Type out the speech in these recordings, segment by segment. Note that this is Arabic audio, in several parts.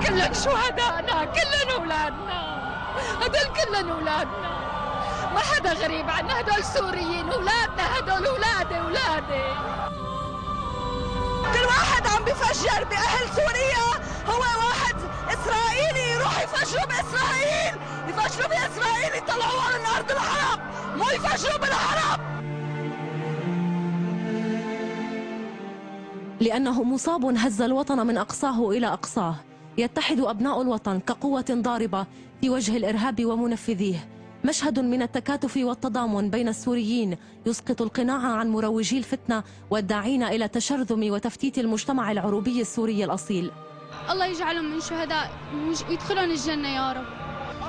كلن شهدائنا، كلن أولادنا، هدول كلن أولادنا، ما حدا غريب عنا، هدول سوريين، أولادنا، هدول أولادي. كل واحد عم بفجر بأهل سوريا هو واحد إسرائيلي، يروح يفجروا بإسرائيل، يفجروا بإسرائيل، يطلعوها من أرض العرب، مو يفجروا بالعرب. لأنه مصاب هز الوطن من أقصاه إلى أقصاه، يتحد أبناء الوطن كقوة ضاربة في وجه الإرهاب ومنفذيه. مشهد من التكاتف والتضامن بين السوريين يسقط القناع عن مروجي الفتنة والداعين إلى تشرذم وتفتيت المجتمع العروبي السوري الأصيل. الله يجعلهم من شهداء ويدخلهم الجنة يا رب.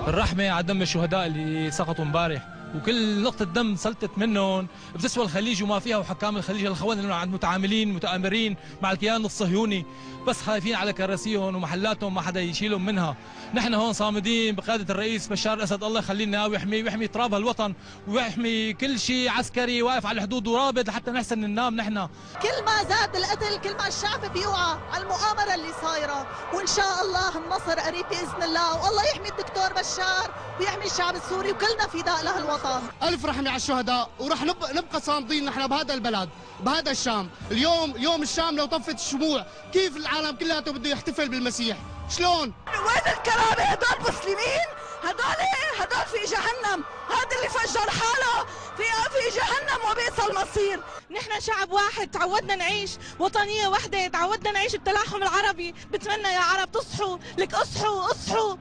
الرحمة على دم الشهداء اللي سقطوا امبارح، وكل نقطة دم سلتت منهم بتسوى الخليج وما فيها، وحكام الخليج الخونة اللي عند متعاملين متآمرين مع الكيان الصهيوني، بس خايفين على كراسيهم ومحلاتهم ما حدا يشيلهم منها. نحن هون صامدين بقيادة الرئيس بشار الأسد، الله يخلي لنا ويحمي تراب هالوطن ويحمي كل شيء عسكري واقف على الحدود ورابط لحتى نحسن ننام. نحن كل ما زاد القتل كل ما الشعب بيوعى على المؤامرة اللي صايرة، وإن شاء الله النصر قريب بإذن الله، والله يحمي الدكتور بشار ويحمي الشعب السوري، وكلنا فداء له الوطن. ألف رحمة على الشهداء، ورح نبقى صامدين نحن بهذا البلد، بهذا الشام. اليوم الشام لو طفت الشموع، كيف العالم كلياته بده يحتفل بالمسيح؟ شلون؟ وين الكرامة؟ هدول مسلمين، هدول في جهنم، هذا اللي فجر حاله في جهنم وبئس المصير. نحن شعب واحد، تعودنا نعيش وطنية واحدة، تعودنا نعيش التلاحم العربي. بتمنى يا عرب تصحوا، لك اصحوا.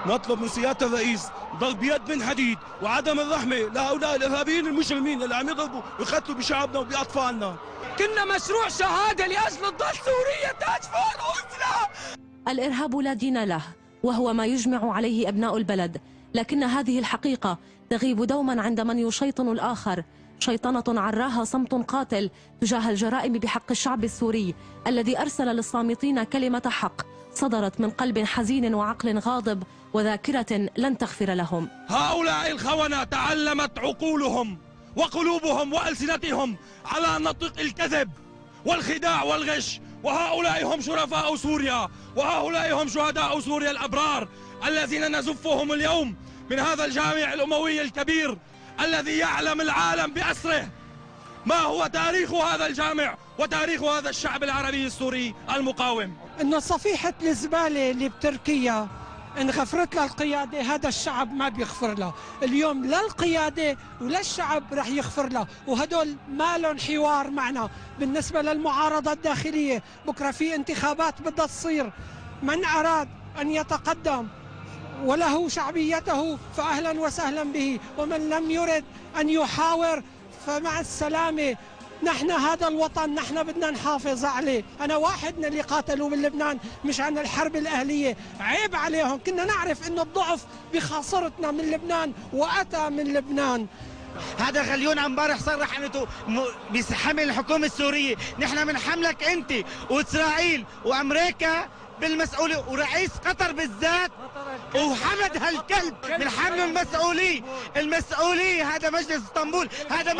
نطلب من سيادة الرئيس ضرب يد من حديد وعدم الرحمة لهؤلاء الإرهابيين المجرمين اللي عم يضربوا ويقتلوا بشعبنا وبأطفالنا. كنا مشروع شهادة لأجل تضل سوريا تاج فوق الغزلة. الإرهاب لا دين له، وهو ما يجمع عليه أبناء البلد، لكن هذه الحقيقة تغيب دوما عند من يشيطن الآخر، شيطنة عراها صمت قاتل تجاه الجرائم بحق الشعب السوري الذي أرسل للصامتين كلمة حق صدرت من قلب حزين وعقل غاضب وذاكرة لن تغفر لهم. هؤلاء الخونة تعلمت عقولهم وقلوبهم وألسنتهم على نطق الكذب والخداع والغش، وهؤلاء هم شرفاء سوريا، وهؤلاء هم شهداء سوريا الأبرار الذين نزفهم اليوم من هذا الجامع الأموي الكبير الذي يعلم العالم بأسره ما هو تاريخ هذا الجامع وتاريخ هذا الشعب العربي السوري المقاوم. إنه صفيحة الزبالة اللي بتركيا إن غفرت لها القيادة، هذا الشعب ما بيغفر له. اليوم لا القيادة ولا الشعب رح يغفر له، وهدول ما لهم حوار معنا. بالنسبة للمعارضة الداخلية، بكرة في انتخابات بدها تصير، من أراد أن يتقدم وله شعبيته فأهلا وسهلا به، ومن لم يرد أن يحاور فمع السلامة. نحن هذا الوطن نحن بدنا نحافظ عليه. أنا واحد من اللي قاتلوا من لبنان مش عن الحرب الأهلية، عيب عليهم. كنا نعرف إنه الضعف بخاصرتنا من لبنان وأتى من لبنان. هذا غليون امبارح صرح انه بحمل الحكومة السورية. نحن بنحملك انت واسرائيل وامريكا بالمسؤولية، ورئيس قطر بالذات وحمد هالكلب بنحمله المسؤولية. هذا مجلس اسطنبول، هذا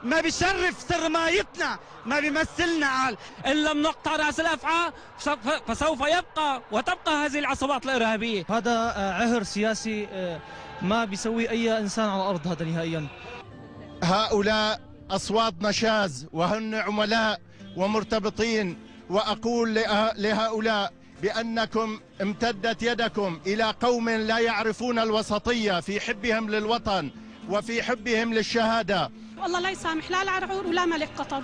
ما بيشرف سرمايتنا، ما بيمثلنا. قال إن لم نقطع رأس الأفعى فسوف وتبقى هذه العصابات الإرهابية. هذا عهر سياسي ما بيسوي أي إنسان على الأرض هذا نهائيا. هؤلاء أصوات نشاز وهن عملاء ومرتبطين، وأقول لهؤلاء بأنكم امتدت يدكم إلى قوم لا يعرفون الوسطية في حبهم للوطن وفي حبهم للشهادة. والله لا يسامح لا العرعور ولا ملك قطر،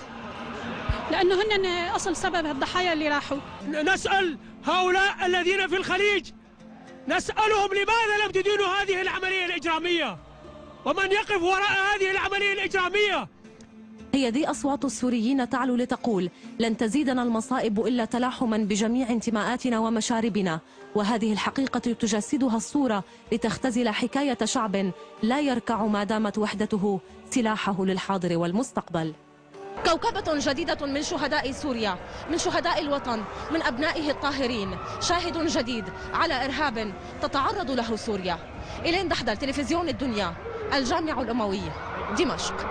لأنه هن أصل سبب الضحايا اللي راحوا. نسأل هؤلاء الذين في الخليج، نسألهم لماذا لم تدينوا هذه العملية الإجرامية، ومن يقف وراء هذه العملية الإجرامية. هي دي أصوات السوريين تعلو لتقول لن تزيدنا المصائب إلا تلاحما بجميع انتماءاتنا ومشاربنا، وهذه الحقيقة تجسدها الصورة لتختزل حكاية شعب لا يركع ما دامت وحدته سلاحه للحاضر والمستقبل. كوكبة جديدة من شهداء سوريا، من شهداء الوطن، من أبنائه الطاهرين، شاهد جديد على إرهاب تتعرض له سوريا. إلين دحدل، تلفزيون الدنيا، الجامع الأموي، دمشق.